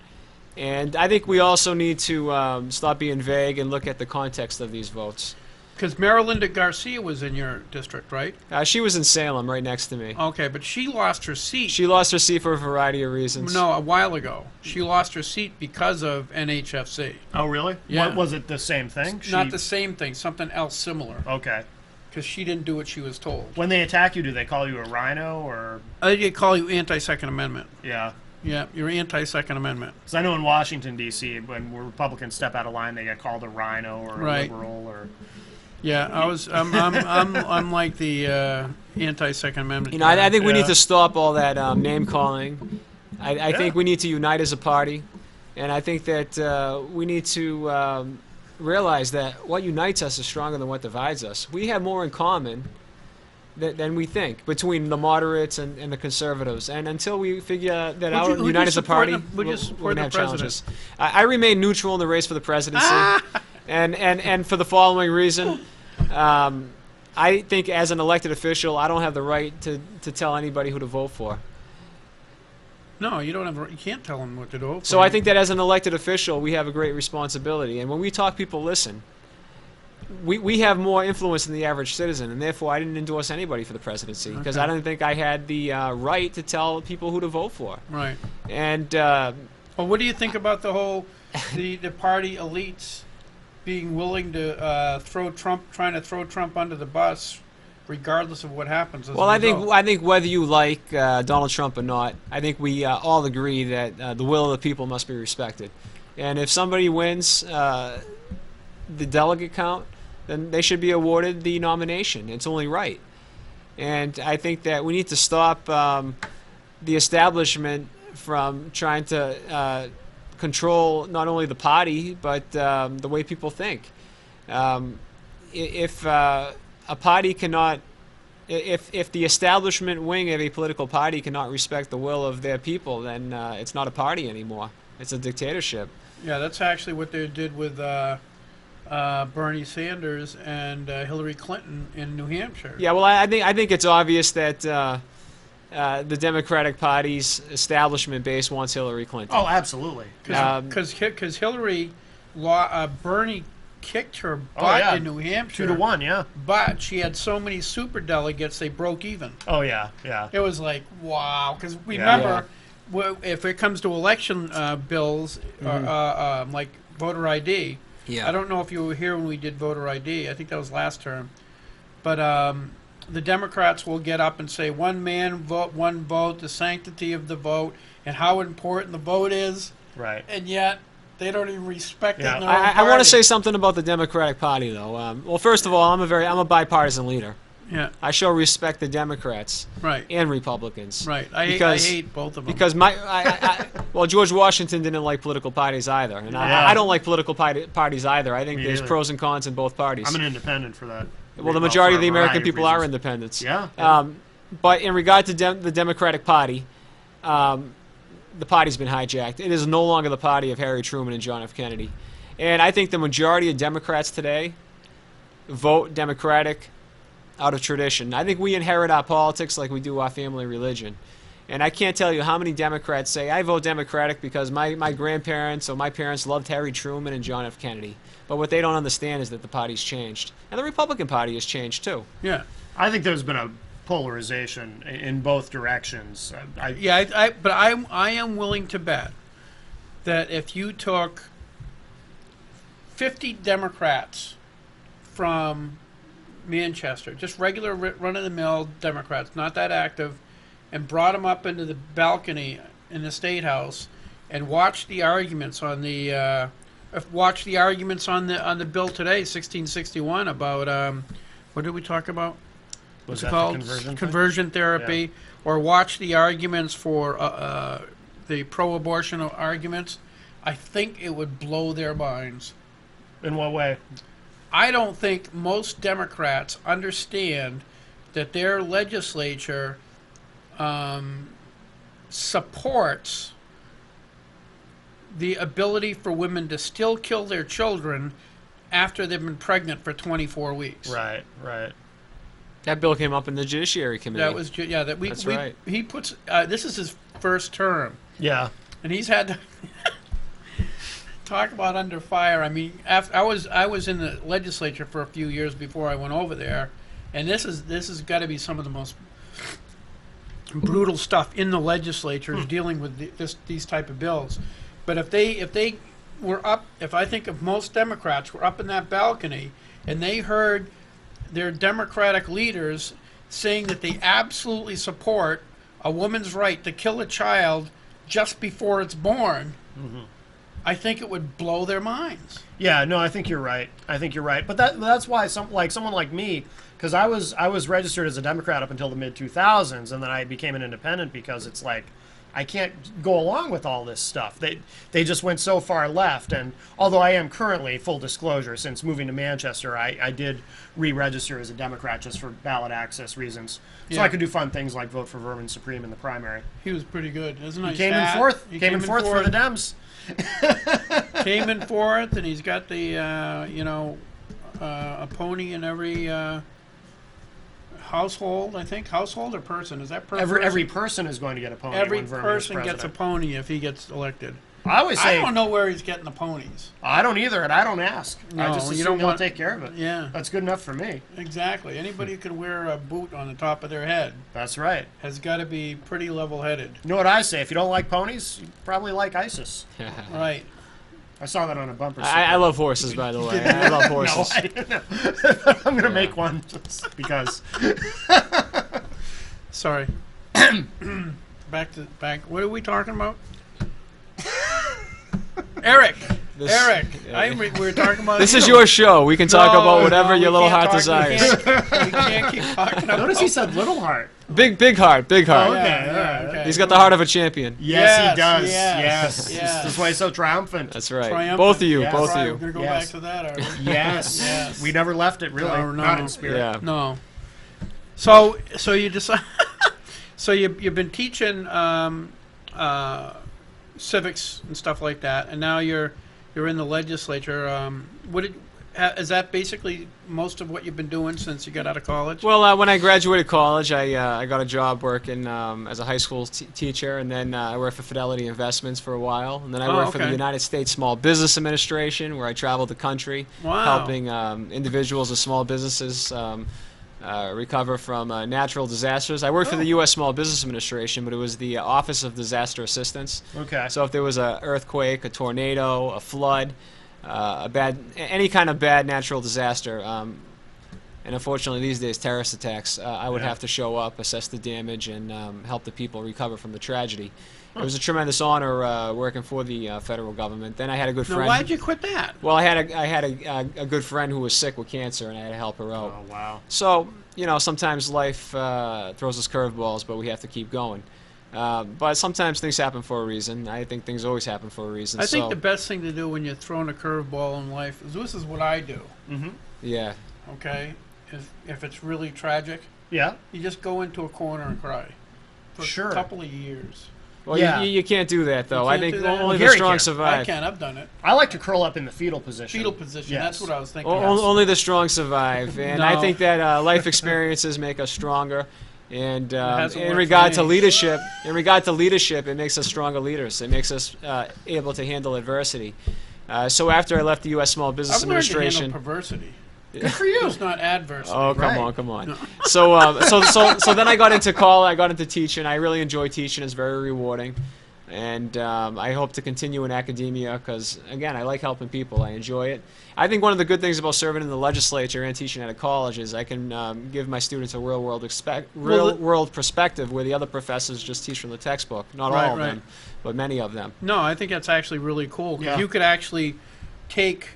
C: And I think we also need to stop being vague and look at the context of these votes.
B: Because Marilinda Garcia was in your district, right?
C: She was in Salem, right next to me.
B: Okay, but she lost her seat.
C: She lost her seat for a variety of reasons.
B: No, a while ago. She lost her seat because of NHFC.
A: Oh, really?
B: Yeah.
A: What, was it the same thing?
B: Not the same thing, something else similar.
A: Okay.
B: Because she didn't do what she was told.
A: When they attack you, do they call you a rhino or?
B: They call you anti-Second Amendment.
A: Yeah.
B: Yeah, you're anti-Second Amendment.
A: Because I know in Washington D.C., when Republicans step out of line, they get called a rhino or a
B: Right.
A: liberal or.
B: Yeah, I'm like the anti-Second Amendment.
C: You know, I think we
A: Yeah.
C: need to stop all that name calling. I think we need to unite as a party, and I think that we need to realize that what unites us is stronger than what divides us. We have more in common than we think between the moderates and the conservatives. And until we figure that out and unite as a party, we're going to have challenges. I remain neutral in the race for the presidency, and for the following reason. I think as an elected official, I don't have the right to tell anybody who to vote for.
B: No, you don't have. You can't tell them what to do.
C: So I think that as an elected official, we have a great responsibility. And when we talk, people listen. We have more influence than the average citizen, and therefore I didn't endorse anybody for the presidency because I didn't think I had the right to tell people who to vote for.
B: Right.
C: And
B: Well, what do you think about the whole the party elites being willing to trying to throw Trump under the bus, regardless of what happens? As
C: well,
B: a
C: I
B: result?
C: think whether you like Donald Trump or not, I think we all agree that the will of the people must be respected. And if somebody wins the delegate count, then they should be awarded the nomination. It's only right. And I think that we need to stop the establishment from trying to control not only the party, but the way people think. If a party cannot, if the establishment wing of a political party cannot respect the will of their people, then it's not a party anymore. It's a dictatorship.
B: Yeah, that's actually what they did with Bernie Sanders and Hillary Clinton in New Hampshire.
C: Yeah, well, I think it's obvious that the Democratic Party's establishment base wants Hillary Clinton.
A: Oh, absolutely.
B: Because Hillary, Bernie kicked her butt in New Hampshire.
A: 2-1, yeah.
B: But she had so many super delegates, they broke even.
A: Oh, yeah, yeah.
B: It was like, wow. Because
A: Yeah.
B: remember, if it comes to election bills, like voter ID,
C: Yeah.
B: I don't know if you were here when we did voter ID. I think that was last term. But the Democrats will get up and say, one man, vote, one vote, the sanctity of the vote, and how important the vote is.
A: Right.
B: And yet, they don't even respect it in their own
C: I want
B: party.
C: to say something about the Democratic Party, though. Well, first of all, I'm a bipartisan leader.
B: Yeah,
C: I show respect to Democrats
B: right,
C: and Republicans.
B: right. I hate both of them.
C: Because well, George Washington didn't like political parties either, and
A: Yeah.
C: I don't like political parties either. I think
A: Me
C: there's
A: either.
C: pros and cons in both parties.
A: I'm an independent for that.
C: Well, the majority
A: for
C: of the
A: a
C: American
A: variety of
C: people are
A: reasons.
C: independents.
A: Yeah.
C: But in regard to the Democratic Party, the party's been hijacked. It is no longer the party of Harry Truman and John F. Kennedy. And I think the majority of Democrats today vote Democratic out of tradition. I think we inherit our politics like we do our family religion. And I can't tell you how many Democrats say, I vote Democratic because my grandparents or my parents loved Harry Truman and John F. Kennedy. But what they don't understand is that the party's changed. And the Republican Party has changed too.
B: Yeah.
A: I think there's been a polarization in both directions.
B: But I am willing to bet that if you took 50 Democrats from Manchester, just regular run-of-the-mill Democrats, not that active, and brought them up into the balcony in the State House and watched the arguments on the on the bill today, 1661, about what did we talk about?
A: Was
B: What's it
A: that
B: called?
A: the conversion thing?
B: Conversion therapy,
A: Yeah.
B: or watch the arguments for the pro-abortion arguments. I think it would blow their minds.
A: In what way?
B: I don't think most Democrats understand that their legislature supports the ability for women to still kill their children after they've been pregnant for 24 weeks.
A: Right, right.
C: That bill came up in the Judiciary Committee.
B: That was
C: That's right.
B: He puts this is his first term,
A: Yeah.
B: and he's had to talk about under fire. I mean, I was in the legislature for a few years before I went over there, and this has got to be some of the most brutal stuff in the legislature is dealing with these type of bills. But if they were up, if I think of most Democrats were up in that balcony and they heard their Democratic leaders saying that they absolutely support a woman's right to kill a child just before it's born, I think it would blow their minds.
A: Yeah, no, I think you're right. I think you're right. But that's why someone like me, because I was registered as a Democrat up until the mid 2000s, and then I became an independent because it's like I can't go along with all this stuff. They just went so far left. And although I am currently, full disclosure, since moving to Manchester, I did re-register as a Democrat just for ballot access reasons, so I could do fun things like vote for Vermin Supreme in the primary.
B: He was pretty good, isn't he?
A: He came in fourth. He came in fourth for the Dems.
B: Came in fourth, and he's got the a pony in every household. I think household or person, is that per
A: Every person is going to get a pony.
B: Every
A: when Vermin is
B: person gets a
A: president.
B: pony if he gets elected.
A: I always say
B: I don't know where he's getting the ponies.
A: I don't either, and I don't ask. I
B: No,
A: just
B: you
A: assume
B: don't
A: he'll
B: want-
A: take care of it.
B: Yeah,
A: That's good enough for me.
B: exactly. Anybody who can wear a boot on the top of their head
A: That's right.
B: has got to be pretty level-headed.
A: You know what I say? If you don't like ponies, you probably like ISIS.
B: Right.
A: I saw that on a bumper sticker.
C: I love horses, by the way. I love
A: No,
C: horses.
A: I didn't know. I'm going to make one just because.
B: Sorry. back. What are we talking about? Eric.
C: This-
B: Eric.
C: yeah.
B: We were talking about.
C: This
B: you.
C: is your show. We can talk
B: No,
C: about whatever
B: no,
C: your
B: we
C: little
B: can't
C: heart
B: talk- we
C: desires.
B: can't- We can't keep talking about.
A: Notice he said little heart.
C: Big heart, big heart.
A: Oh, okay,
B: Yeah,
A: all right.
B: okay.
C: He's got the heart of a champion.
A: Yes,
B: Yes,
A: he does.
B: yes,
A: Yes. That's why he's so triumphant.
C: That's right.
B: Triumphant.
C: Both of you,
A: Yes.
C: both
B: Right,
C: of
B: we're
C: you.
B: gonna go
A: Yes.
B: back to that. Are we?
A: Yes.
B: Yes.
A: We never left it, really.
B: No, no.
A: Not in spirit.
C: Yeah.
B: No. So you decide. So you've been teaching civics and stuff like that, and now you're in the legislature. Is that basically most of what you've been doing since you got out of college?
C: Well, when I graduated college, I got a job working as a high school teacher, and then I worked for Fidelity Investments for a while, and then I worked for the
B: okay.
C: United States Small Business Administration, where I traveled the country
B: Wow.
C: helping individuals and small businesses recover from natural disasters. I worked for the U.S. Small Business Administration, but it was the Office of Disaster Assistance.
A: Okay.
C: So if there was an earthquake, a tornado, a flood, any kind of bad natural disaster, and unfortunately these days terrorist attacks, I would
A: Yeah.
C: have to show up, assess the damage, and help the people recover from the tragedy. It was a tremendous honor working for the federal government. Then I had a good
B: Now,
C: friend.
B: why'd you quit that?
C: Well, I had a good friend who was sick with cancer, and I had to help her out.
A: Oh, wow.
C: So, sometimes life throws us curveballs, but we have to keep going. But sometimes things happen for a reason. I think things always happen for a reason.
B: I think
C: so,
B: the best thing to do when you're thrown a curveball in life is this is what I do.
C: yeah,
B: Okay, if it's really tragic,
A: Yeah.
B: you just go into a corner and cry for
A: Sure.
B: a couple of years.
C: well,
A: Yeah.
C: you can't do that though.
B: You
C: I
B: can't
C: think
B: do that?
C: only the
A: Gary
C: strong
A: can.
C: survive.
B: I can. I've done it.
A: I like to curl up in the fetal position.
B: Fetal position.
A: Yes.
B: That's what I was thinking.
C: Only the strong survive, and I
B: No.
C: think that life experiences make us stronger. And
B: hasn't
C: in
B: worked
C: regard
B: for
C: to
B: me.
C: leadership, it makes us stronger leaders. It makes us able to handle adversity. So after I left the U.S. Small Business
B: I've learned to handle
C: Administration,
B: perversity.
A: Good for you.
B: It's not adversity.
C: oh
A: Right.
C: come on. So then I got into college. I got into teaching. I really enjoy teaching. It's very rewarding. And I hope to continue in academia because, again, I like helping people. I enjoy it. I think one of the good things about serving in the legislature and teaching at a college is I can give my students a real-world perspective where the other professors just teach from the textbook. Not all of them, but many of them.
B: No, I think that's actually really cool. 'Cause you could actually take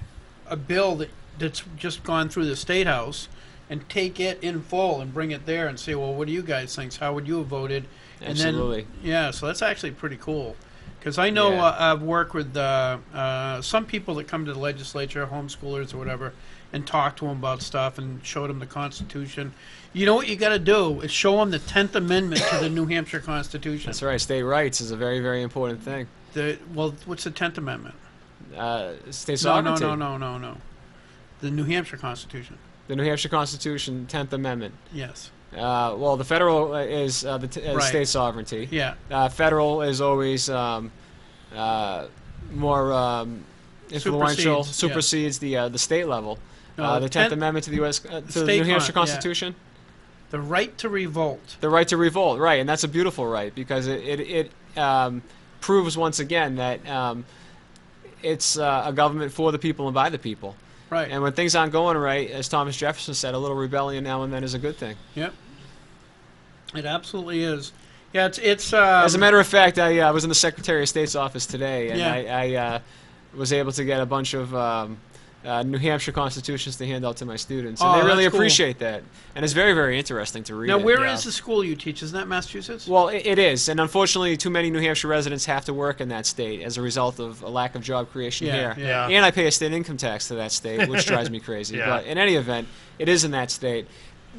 B: a bill that's just gone through the State House and take it in full and bring it there and say, well, what do you guys think? How would you have voted?
C: Absolutely.
B: And then, yeah, so that's actually pretty cool. Because I know I've worked with some people that come to the legislature, homeschoolers or whatever, and talk to them about stuff and show them the Constitution. You know what you got to do is show them the 10th Amendment to the New Hampshire Constitution.
C: That's right. State rights is a very, very important thing.
B: Well, what's the 10th Amendment?
C: State sovereignty.
B: No. The New Hampshire Constitution.
C: The New Hampshire Constitution, 10th Amendment.
B: Yes.
C: Well, the federal is state sovereignty.
B: Yeah.
C: Federal is always more influential, supersedes the state level.
B: No,
C: the 10th Amendment to the U.S. To the New Hampshire Constitution.
B: Yeah. The right to revolt.
C: The right to revolt, right, and that's a beautiful right because it proves once again that it's a government for the people and by the people.
B: Right.
C: And when things aren't going right, as Thomas Jefferson said, a little rebellion now and then is a good thing.
B: Yep. It absolutely is. Yeah, it's
C: as a matter of fact, I was in the Secretary of State's office today, and I was able to get a bunch of New Hampshire constitutions to hand out to my students, and they really appreciate that. And it's very, very interesting to read.
B: Now, where is the school you teach? Isn't that Massachusetts?
C: Well, it is, and unfortunately, too many New Hampshire residents have to work in that state as a result of a lack of job creation here.
A: Yeah.
C: And I pay a state income tax to that state, which drives me crazy. But in any event, it is in that state.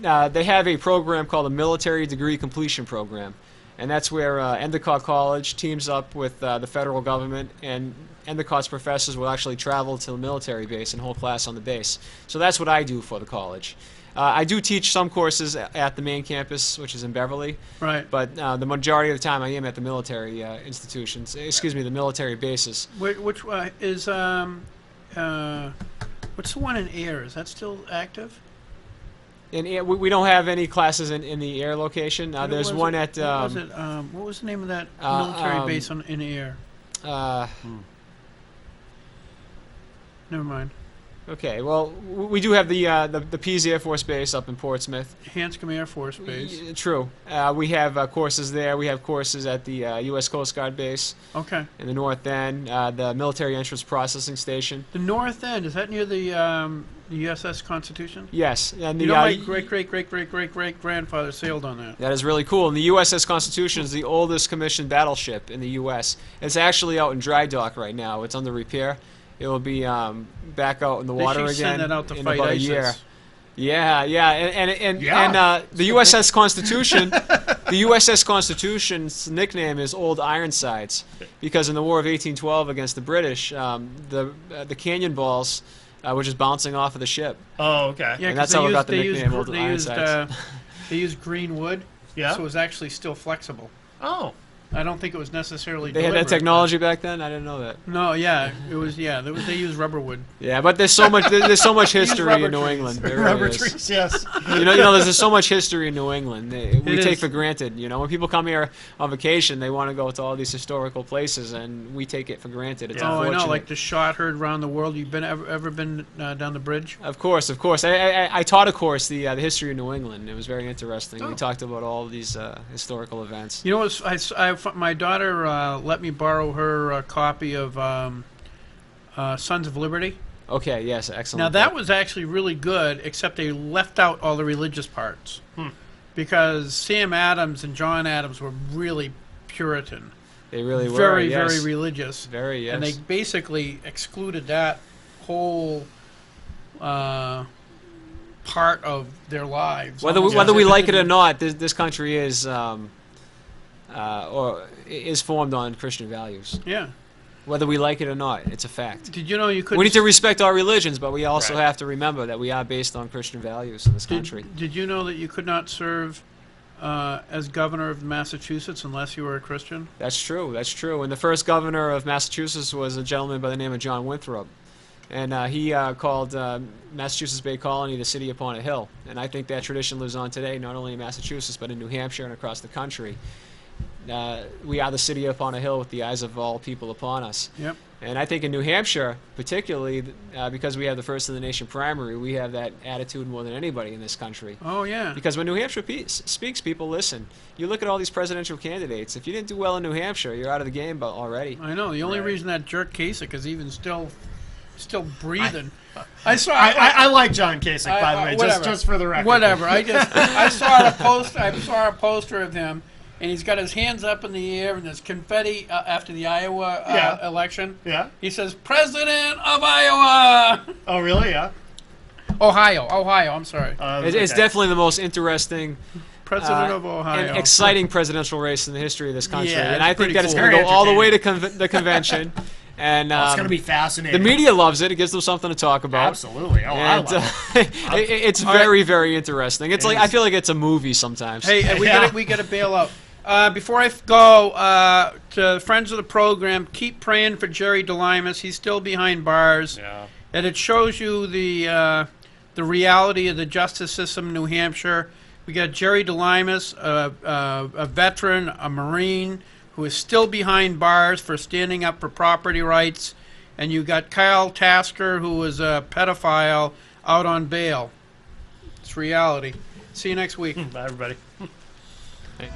C: They have a program called the Military Degree Completion Program, and that's where Endicott College teams up with the federal government, and Endicott's professors will actually travel to the military base and hold class on the base. So that's what I do for the college. I do teach some courses at the main campus, which is in Beverly.
B: Right.
C: But the majority of the time I am at the military institutions, the military bases.
B: Which is, what's the one in Air? Is that still active?
C: We don't have any classes in the air location. There's one at...
B: what was the name of that military base in Air? Never mind.
C: Okay, well, we do have the Pease Air Force Base up in Portsmouth.
B: Hanscom Air Force Base.
C: True. We have courses there. We have courses at the U.S. Coast Guard Base.
B: Okay.
C: In the North End, the Military Entrance Processing Station.
B: The North End, is that near the USS Constitution?
C: Yes. And
B: my great-great-great-great-great-grandfather sailed on that.
C: That is really cool. And the USS Constitution is the oldest commissioned battleship in the U.S. It's actually out in dry dock right now. It's under repair. It will be back out in the water again
B: send that out to
C: in
B: fight
C: about
B: ISIS.
C: A year. Yeah, and the USS Constitution, the USS Constitution's nickname is Old Ironsides, because in the War of 1812 against the British, the canyon balls were just bouncing off of the ship.
A: Oh, okay.
B: Yeah,
C: and that's how we got the nickname Old
B: they
C: Ironsides.
B: They used green wood,
A: Yeah.
B: so it was actually still flexible.
A: Oh.
B: I don't think it was necessarily.
C: They had that technology back then. I didn't know that.
B: No, yeah, it was. Yeah, they used rubber wood.
C: Yeah, but there's so much. There's so much history in New England. There really
A: Rubber
C: is.
A: trees, yes.
C: You know, there's so much history in New England. We take for granted. You know, when people come here on vacation, they want to go to all these historical places, and we take it for granted. It's
B: I
C: unfortunate.
B: know, like the shot heard around the world. You've been ever been down the bridge?
C: Of course. I taught a course, the history of New England. It was very interesting. We talked about all these historical events.
B: You know, my daughter let me borrow her copy of Sons of Liberty.
C: Okay, yes, excellent.
B: Now, that was actually really good, except they left out all the religious parts. Because Sam Adams and John Adams were really Puritan.
C: They really were,
B: very,
C: yes.
B: very religious.
C: Very, yes.
B: And they basically excluded that whole part of their lives.
C: Whether we like it or not, this country is formed on Christian values.
B: Yeah.
C: Whether we like it or not, it's a fact.
B: Did you know you could?
C: We need to respect our religions, but we also have to remember that we are based on Christian values in this country.
B: Did you know that you could not serve as governor of Massachusetts unless you were a Christian?
C: That's true. That's true. And the first governor of Massachusetts was a gentleman by the name of John Winthrop. And he called Massachusetts Bay Colony the city upon a hill. And I think that tradition lives on today, not only in Massachusetts, but in New Hampshire and across the country. we are the city upon a hill with the eyes of all people upon us.
B: Yep.
C: And I think in New Hampshire, particularly because we have the first in the nation primary, we have that attitude more than anybody in this country.
B: Oh, yeah.
C: Because when New Hampshire speaks, people listen. You look at all these presidential candidates. If you didn't do well in New Hampshire, you're out of the game already.
B: I know. The only
A: Right.
B: reason that jerk Kasich is even still breathing.
A: I like John Kasich, by the way,
B: whatever.
A: just for the record.
B: Whatever. I saw a poster of him, and he's got his hands up in the air, and there's confetti after the Iowa
A: Yeah.
B: election.
A: Yeah.
B: He says, "President of Iowa."
A: Oh, really? Yeah.
B: Ohio. I'm sorry.
C: It's definitely the most interesting
B: President of Ohio.
C: and exciting presidential race in the history of this country.
B: Yeah,
C: and
B: it's
C: I think
B: pretty
C: that it's
B: cool.
C: going to go
A: Very
C: all the way to the convention. And
A: it's going to be
C: the
A: fascinating.
C: media loves it. It gives them something to talk about.
A: Absolutely. Oh, I
C: And,
A: love it.
C: it's very, very interesting. It's like
A: is.
C: I feel like it's a movie sometimes.
B: Hey, we
A: Yeah.
B: got to bail out. Before I go, to friends of the program, keep praying for Jerry DeLimas. He's still behind bars,
A: Yeah.
B: and it shows you the reality of the justice system in New Hampshire. We got Jerry DeLimas, a veteran, a Marine, who is still behind bars for standing up for property rights, and you got Kyle Tasker, who was a pedophile, out on bail. It's reality. See you next week.
A: Bye, everybody.
C: Hey.